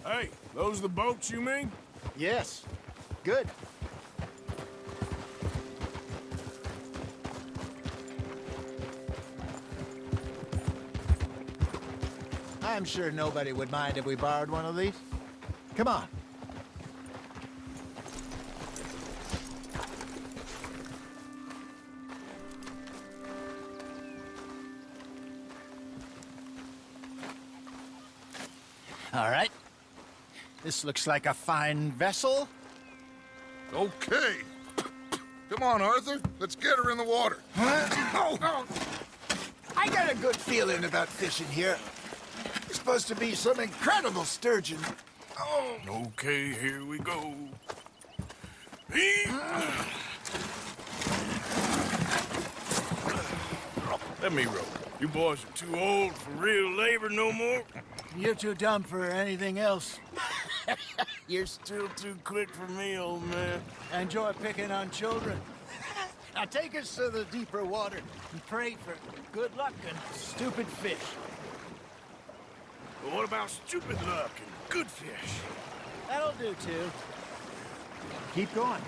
Hey, those the boats you mean? Yes. Good. I'm sure nobody would mind if we borrowed one of these. Come on. All right. This looks like a fine vessel. Okay. Come on, Arthur. Let's get her in the water. Oh. I got a good feeling about fishing here. It's supposed to be some incredible sturgeon. Oh. Okay, here we go. Let me row. You boys are too old for real labor no more. You're too dumb for anything else. You're still too quick for me, old man. Enjoy picking on children. Now take us to the deeper water and pray for good luck and stupid fish. But what about stupid luck and good fish? That'll do, too. Keep going.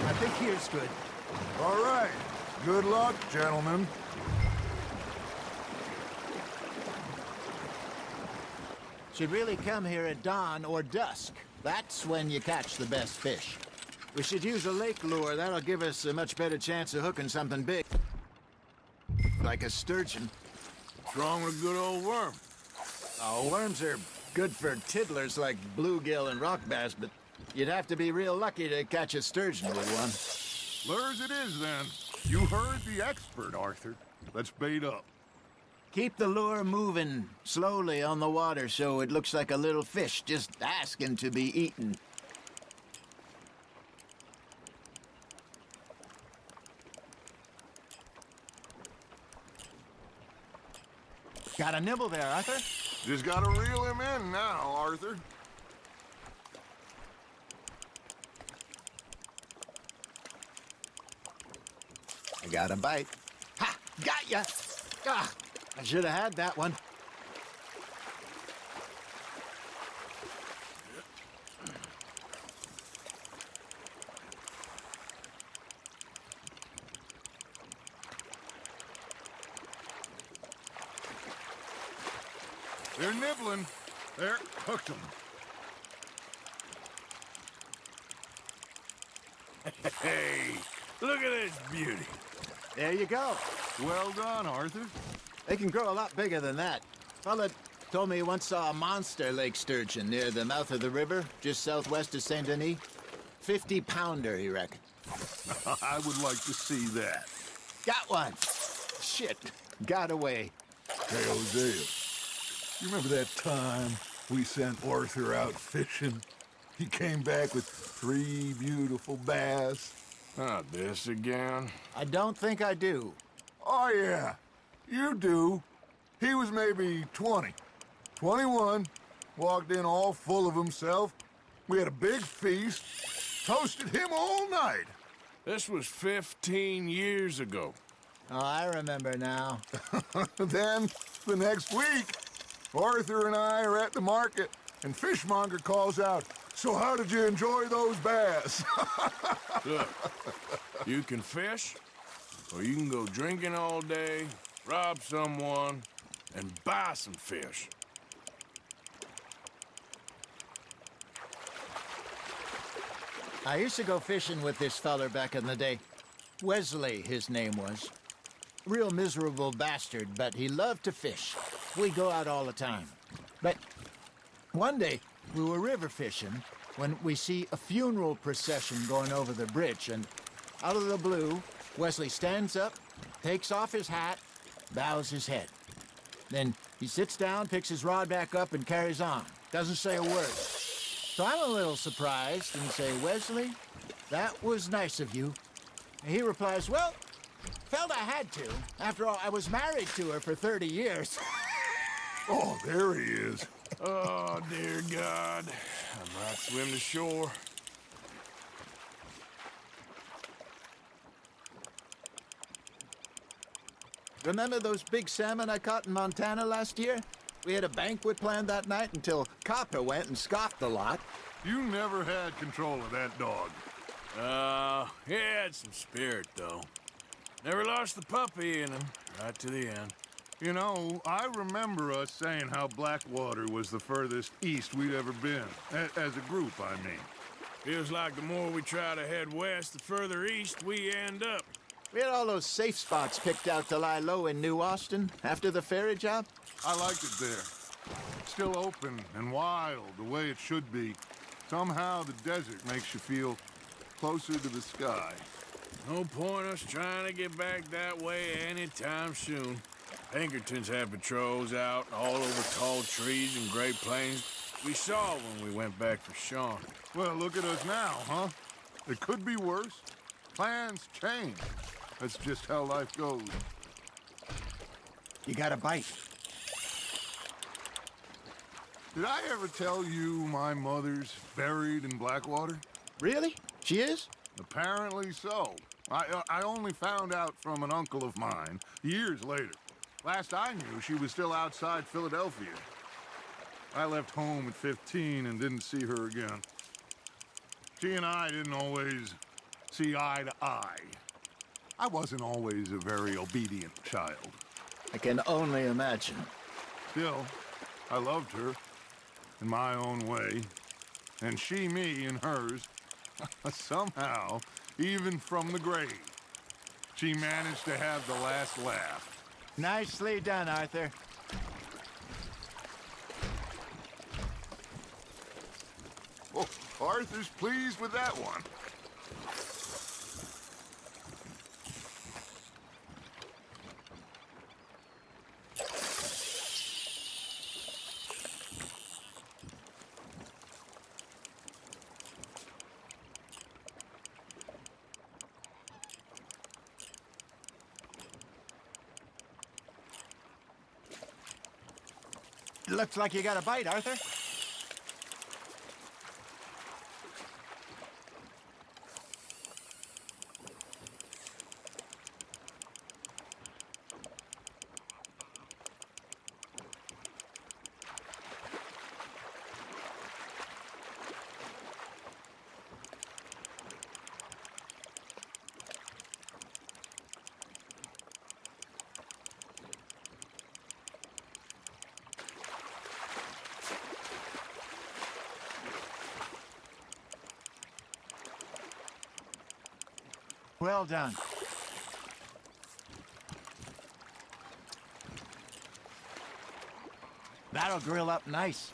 I think here's good. All right. Good luck, gentlemen. Should really come here at dawn or dusk. That's when you catch the best fish. We should use a lake lure. That'll give us a much better chance of hooking something big. Like a sturgeon. What's wrong with a good old worm? Oh, worms are good for tiddlers like bluegill and rock bass, but you'd have to be real lucky to catch a sturgeon with one. Lures it is, then. You heard the expert, Arthur. Let's bait up. Keep the lure moving slowly on the water so it looks like a little fish just asking to be eaten. Got a nibble there, Arthur? Just gotta reel him in now, Arthur. I got a bite. Ha! Got ya! Ah, I should have had that one. They're nibbling. There, hooked them. Hey, look at this beauty. There you go. Well done, Arthur. They can grow a lot bigger than that. Fella told me he once saw a monster lake sturgeon near the mouth of the river, just southwest of Saint Denis. 50-pounder, he reckoned. I would like to see that. Got one. Shit, got away. Hey, Hosea, you remember that time we sent Arthur out fishing? He came back with 3 beautiful bass. Not this again. I don't think I do. Oh, yeah. You do. He was maybe 20. 21. Walked in all full of himself. We had a big feast. Toasted him all night. This was 15 years ago. Oh, I remember now. Then, the next week, Arthur and I are at the market, and Fishmonger calls out, "So how did you enjoy those bass?" Look, you can fish, or you can go drinking all day, rob someone, and buy some fish. I used to go fishing with this feller back in the day. Wesley, his name was. Real miserable bastard, but he loved to fish. We'd go out all the time. But one day, we were river fishing when we see a funeral procession going over the bridge, and out of the blue, Wesley stands up, takes off his hat, bows his head. Then he sits down, picks his rod back up, and carries on. Doesn't say a word. So I'm a little surprised and say, "Wesley, that was nice of you." And he replies, "Well, felt I had to. After all, I was married to her for 30 years. Oh, there he is. Oh, dear God. I might swim to shore. Remember those big salmon I caught in Montana last year? We had a banquet planned that night until Copper went and scoffed the lot. You never had control of that dog. He had some spirit, though. Never lost the puppy in him, right to the end. You know, I remember us saying how Blackwater was the furthest east we'd ever been. As a group, I mean. Feels like the more we try to head west, the further east we end up. We had all those safe spots picked out to lie low in New Austin after the ferry job. I liked it there. Still open and wild, the way it should be. Somehow the desert makes you feel closer to the sky. No point us trying to get back that way anytime soon. Pinkertons had patrols out all over tall trees and Great Plains. We saw when we went back for Sean. Well, look at us now, huh? It could be worse. Plans change. That's just how life goes. You got a bite. Did I ever tell you my mother's buried in Blackwater? Really? She is? Apparently so. I only found out from an uncle of mine years later. Last I knew, she was still outside Philadelphia. I left home at 15 and didn't see her again. She and I didn't always see eye to eye. I wasn't always a very obedient child. I can only imagine. Still, I loved her in my own way, and she me in hers. Somehow, even from the grave, she managed to have the last laugh. Nicely done, Arthur. Oh, Arthur's pleased with that one. Looks like you got a bite, Arthur. Well done. That'll grill up nice.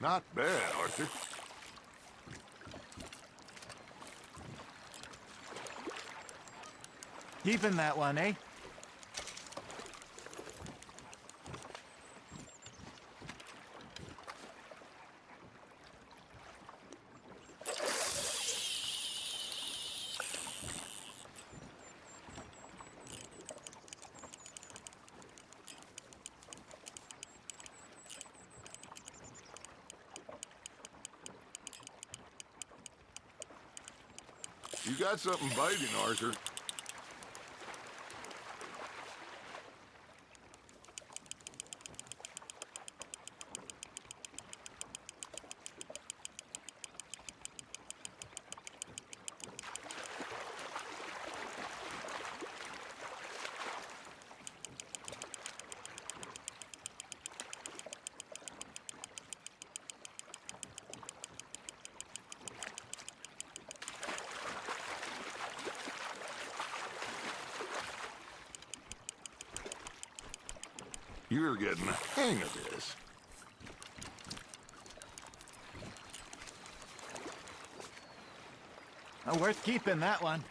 Not bad, Arthur. Keeping that one, eh? You got something biting, Arthur. you're getting the hang of this. Worth keeping, that one.